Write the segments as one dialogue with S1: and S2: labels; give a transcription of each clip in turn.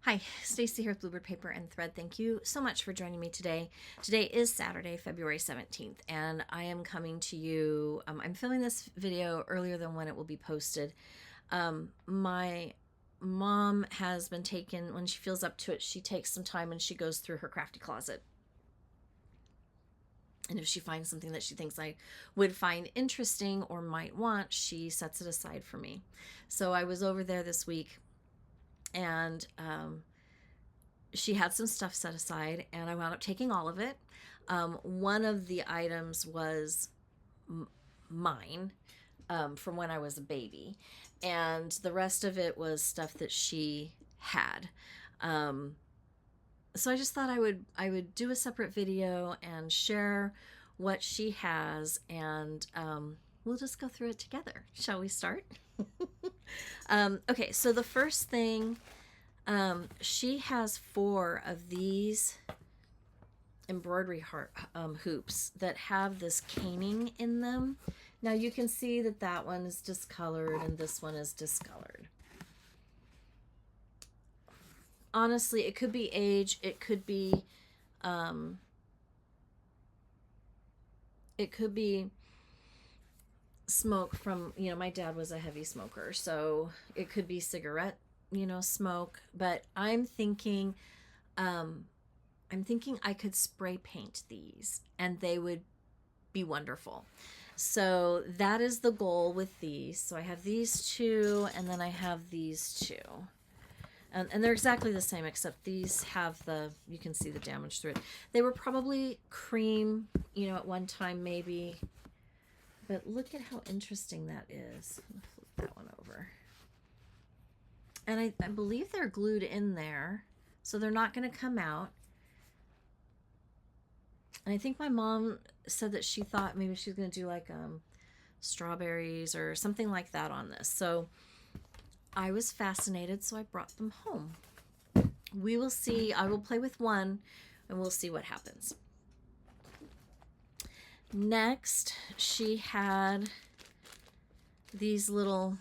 S1: Hi, Stacy here with Bluebird Paper and Thread. Thank you so much for joining me today. Today is Saturday, February 17th, and I am coming to you. I'm filming this video earlier than when it will be posted. My mom has been taken, when she feels up to it, she takes some time and she goes through her crafty closet. And if she finds something that she thinks I would find interesting or might want, she sets it aside for me. So I was over there this week and she had some stuff set aside and I wound up taking all of it. One of the items was mine from when I was a baby, and the rest of it was stuff that she had. So I just thought I would do a separate video and share what she has, and we'll just go through it together. Shall we start? Okay, so the first thing, she has 4 of these embroidery hoops that have this caning in them. Now you can see that that one is discolored and this one is discolored. Honestly, it could be age, it could be smoke from, my dad was a heavy smoker, so it could be cigarette, smoke. But I'm thinking I could spray paint these and they would be wonderful. So that is the goal with these. So I have these 2 and then I have these 2. And they're exactly the same, except these have you can see the damage through it. They were probably cream, at one time maybe. But look at how interesting that is. I'm gonna flip that one over. And I believe they're glued in there, so they're not going to come out. And I think my mom said that she thought maybe she was going to do like strawberries or something like that on this. So I was fascinated, so I brought them home. We will see. I will play with one and we'll see what happens. Next, she had these little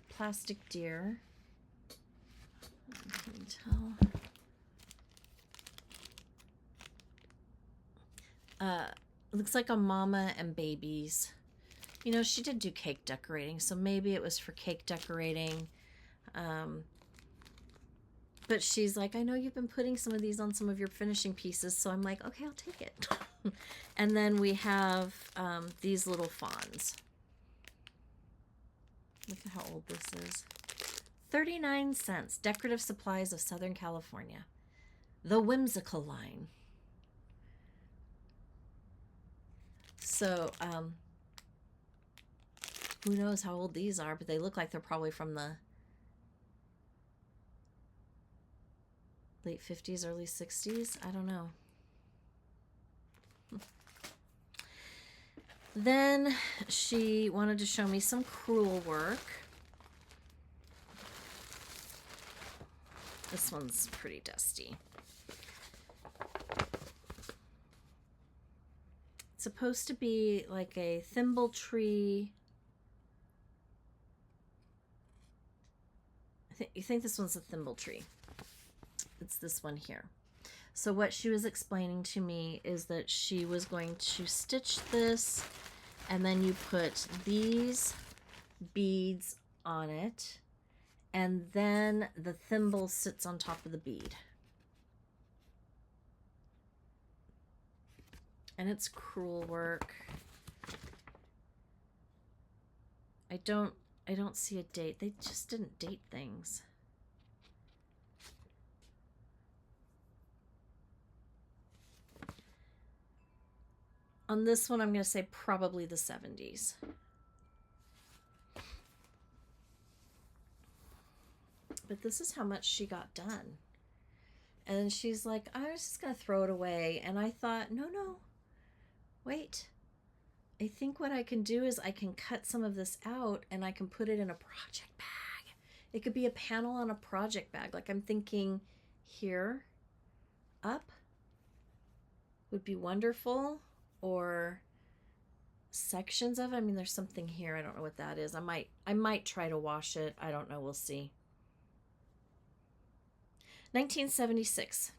S1: plastic deer. Can you tell? Looks like a mama and babies. She did do cake decorating, so maybe it was for cake decorating. But she's like, I know you've been putting some of these on some of your finishing pieces, so I'm like, okay, I'll take it. And then we have these little fawns. Look at how old this is. 39 cents. Decorative Supplies of Southern California. The Whimsical line. So, who knows how old these are, but they look like they're probably from the late 50s, early 60s. I don't know. Then she wanted to show me some crewel work. This one's pretty dusty. It's supposed to be like a thimble tree. You think this one's a thimble tree. It's this one here. So what she was explaining to me is that she was going to stitch this, and then you put these beads on it, and then the thimble sits on top of the bead. And it's crewel work. I don't see a date. They just didn't date things. On this one, I'm going to say probably the 70s. But this is how much she got done. And she's like, I was just going to throw it away. And I thought, no, wait. I think what I can do is I can cut some of this out and I can put it in a project bag. It could be a panel on a project bag. Like I'm thinking here, up would be wonderful. Or sections of it. I mean, there's something here. I don't know what that is. I might try to wash it. I don't know. We'll see. 1976.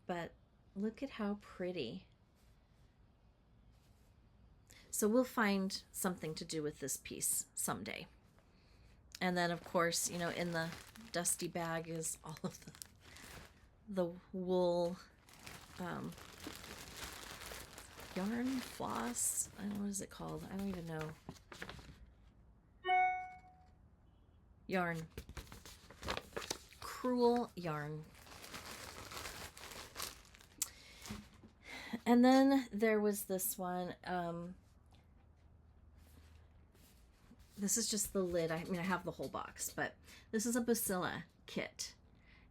S1: But look at how pretty. So we'll find something to do with this piece someday. And then, of course, you know, in the dusty bag is all of the wool, yarn, floss. I don't know, what is it called? I don't even know. Yarn. Cruel yarn. And then there was this one. This is just the lid. I mean, I have the whole box, but this is a Bacilla kit.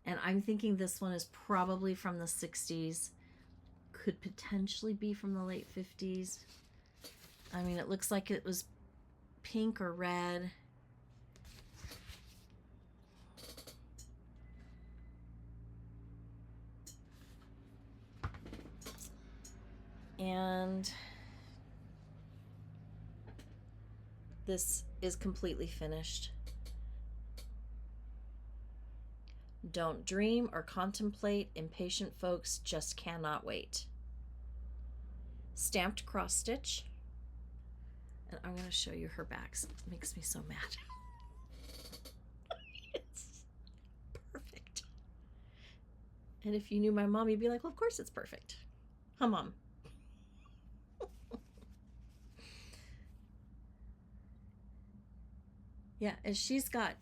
S1: And I'm thinking this one is probably from the 60s. Could potentially be from the late 50s. I mean, it looks like it was pink or red. And this is completely finished. Don't dream or contemplate. Impatient folks just cannot wait. Stamped cross stitch. And I'm going to show you her backs. It makes me so mad. It's perfect. And if you knew my mom, you'd be like, well, of course it's perfect. Huh, Mom? Yeah, and she's got,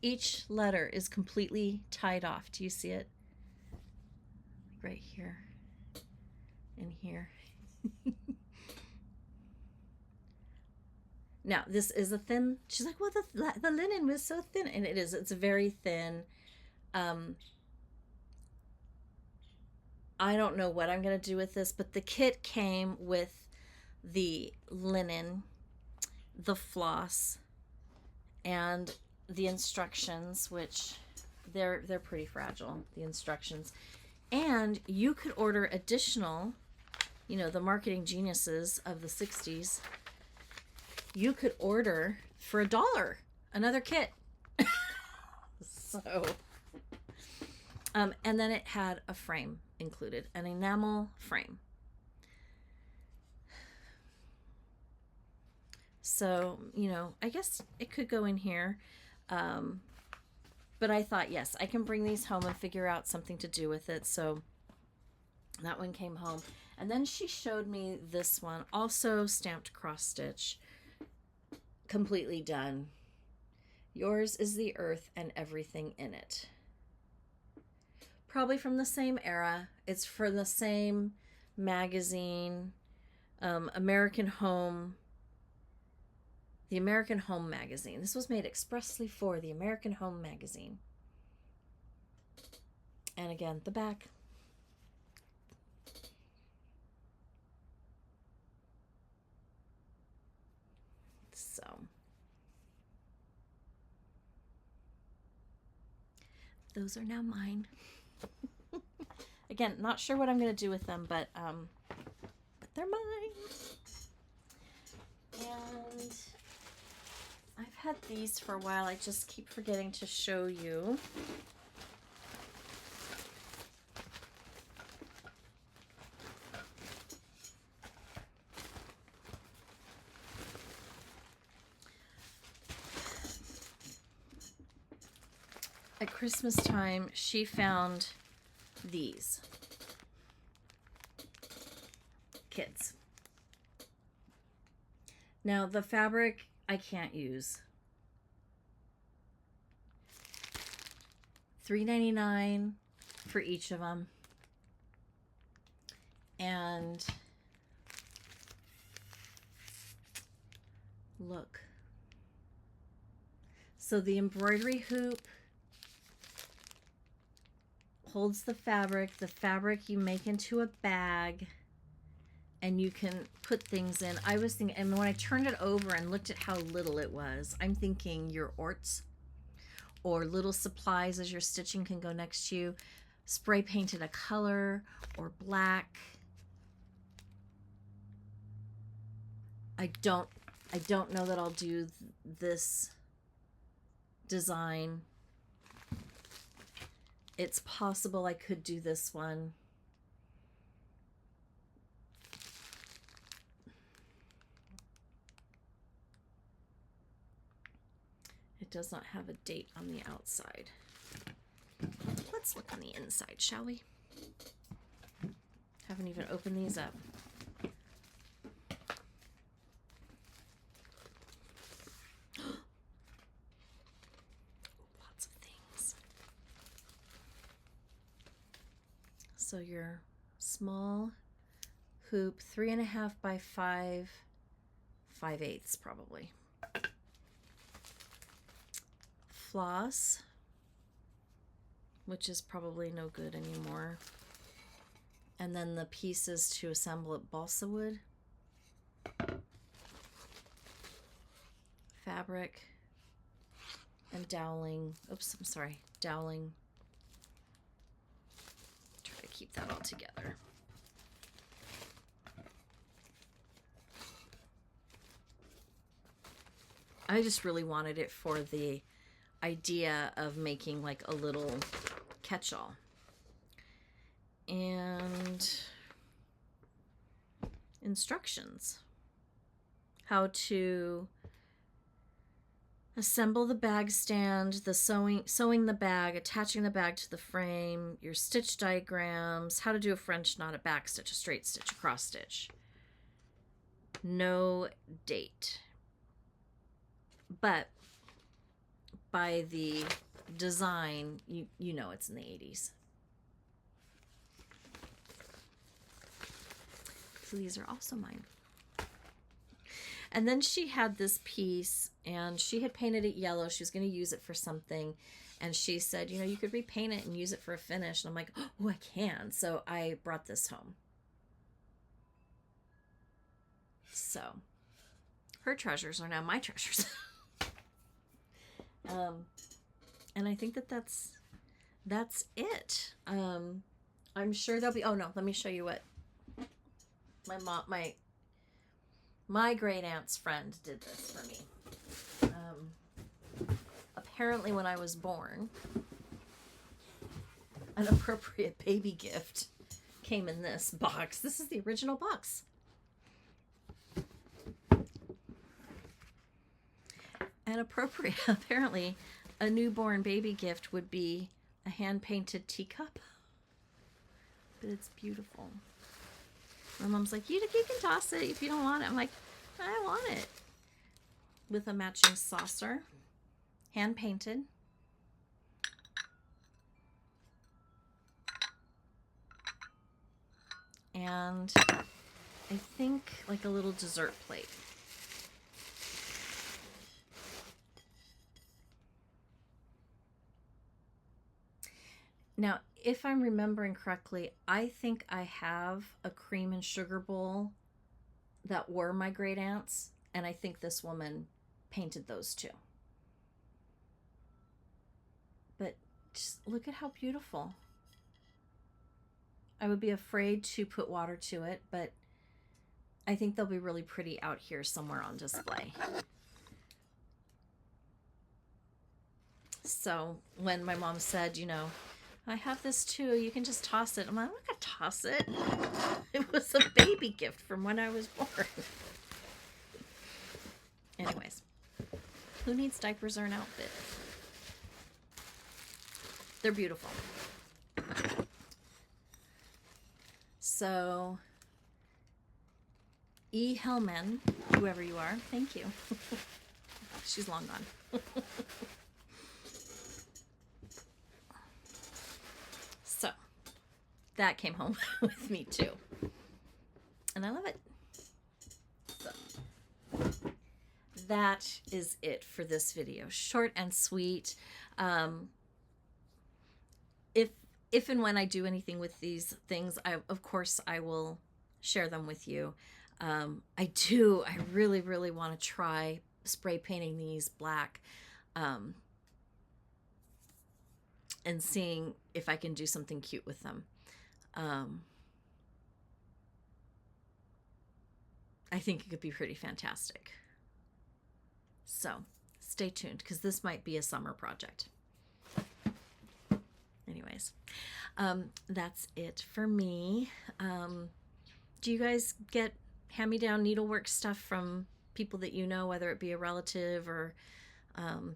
S1: each letter is completely tied off. Do you see it? Right here and here. Now, this is a thin, she's like, well, the linen was so thin. And it is, it's very thin. I don't know what I'm going to do with this, but the kit came with the linen, the floss, and the instructions, which they're pretty fragile, the instructions. And you could order additional, you know, the marketing geniuses of the 60s. You could order for $1 another kit. So, and then it had a frame included, an enamel frame. So, you know, I guess it could go in here. But I thought, yes, I can bring these home and figure out something to do with it. So that one came home. And then she showed me this one, also stamped cross stitch, completely done. Yours is the earth and everything in it. Probably from the same era. It's for the same magazine, American Home. The American Home magazine. This was made expressly for the American Home magazine. And again, the back. So. Those are now mine. Again, not sure what I'm going to do with them, but they're mine. And I've had these for a while. I just keep forgetting to show you. At Christmas time, she found these kits. Now, the fabric I can't use. $3.99 for each of them. And look. So the embroidery hoop holds the fabric you make into a bag, and you can put things in. I was thinking, and when I turned it over and looked at how little it was, I'm thinking your orts or little supplies as you're stitching can go next to you. spray painted a color or black. I don't know that I'll do this design. It's possible I could do this one. It does not have a date on the outside. Let's look on the inside, shall we? Haven't even opened these up. Lots of things. So your small hoop, 3.5 by 5/8 probably. Floss, which is probably no good anymore. And then the pieces to assemble it, balsa wood, fabric, and doweling. Oops, I'm sorry, doweling. Try to keep that all together. I just really wanted it for the idea of making like a little catch-all. And instructions. How to assemble the bag stand, the sewing the bag, attaching the bag to the frame, your stitch diagrams, how to do a French knot, a back stitch, a straight stitch, a cross stitch. No date. But by the design, you know it's in the 80s. So these are also mine. And then she had this piece, and she had painted it yellow. She was going to use it for something. And she said, you know, you could repaint it and use it for a finish. And I'm like, oh, I can. So I brought this home. So her treasures are now my treasures. And I think that's it. I'm sure there'll be, oh no, let me show you what my great aunt's friend did this for me. Apparently when I was born, an appropriate baby gift came in this box. This is the original box. And apparently a newborn baby gift would be a hand-painted teacup. But it's beautiful. My mom's like, you can toss it if you don't want it. I'm like, I want it. With a matching saucer, hand-painted. And I think like a little dessert plate. Now, if I'm remembering correctly, I think I have a cream and sugar bowl that were my great aunt's, and I think this woman painted those too. But just look at how beautiful. I would be afraid to put water to it, but I think they'll be really pretty out here somewhere on display. So when my mom said, you know, I have this too, you can just toss it. I'm like, I'm not gonna toss it. It was a baby gift from when I was born. Anyways, who needs diapers or an outfit? They're beautiful. So, E. Hellman, whoever you are, thank you. She's long gone. So, that came home with me too. And I love it. So, that is it for this video. Short and sweet. If and when I do anything with these things, of course I will share them with you. I really, really want to try spray painting these black. and seeing if I can do something cute with them. I think it could be pretty fantastic. So stay tuned, because this might be a summer project. Anyways, that's it for me. Do you guys get hand-me-down needlework stuff from people that you know, whether it be a relative or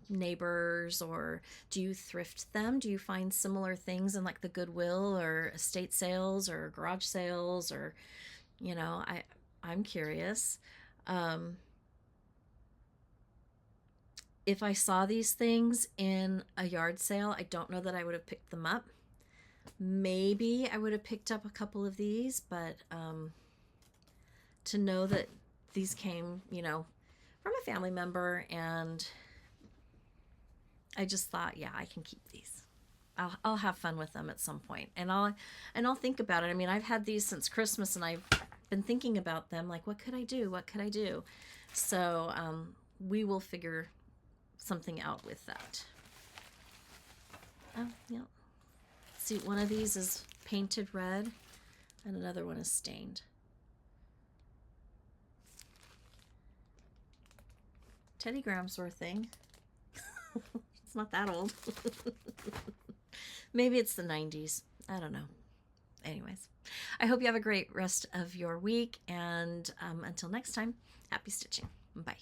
S1: neighbors, or do you thrift them? Do you find similar things in like the Goodwill or estate sales or garage sales, or I'm curious. If I saw these things in a yard sale, I don't know that I would have picked them up. Maybe I would have picked up a couple of these, but to know that these came, from a family member, and I just thought, yeah, I can keep these. I'll have fun with them at some point, and I'll think about it. I mean, I've had these since Christmas, and I've been thinking about them, like, what could I do? What could I do? So we will figure something out with that. Oh, yeah. See, one of these is painted red, and another one is stained. Teddy Grahams were a thing. It's not that old. Maybe it's the 90s. I don't know. Anyways, I hope you have a great rest of your week, and until next time, happy stitching. Bye.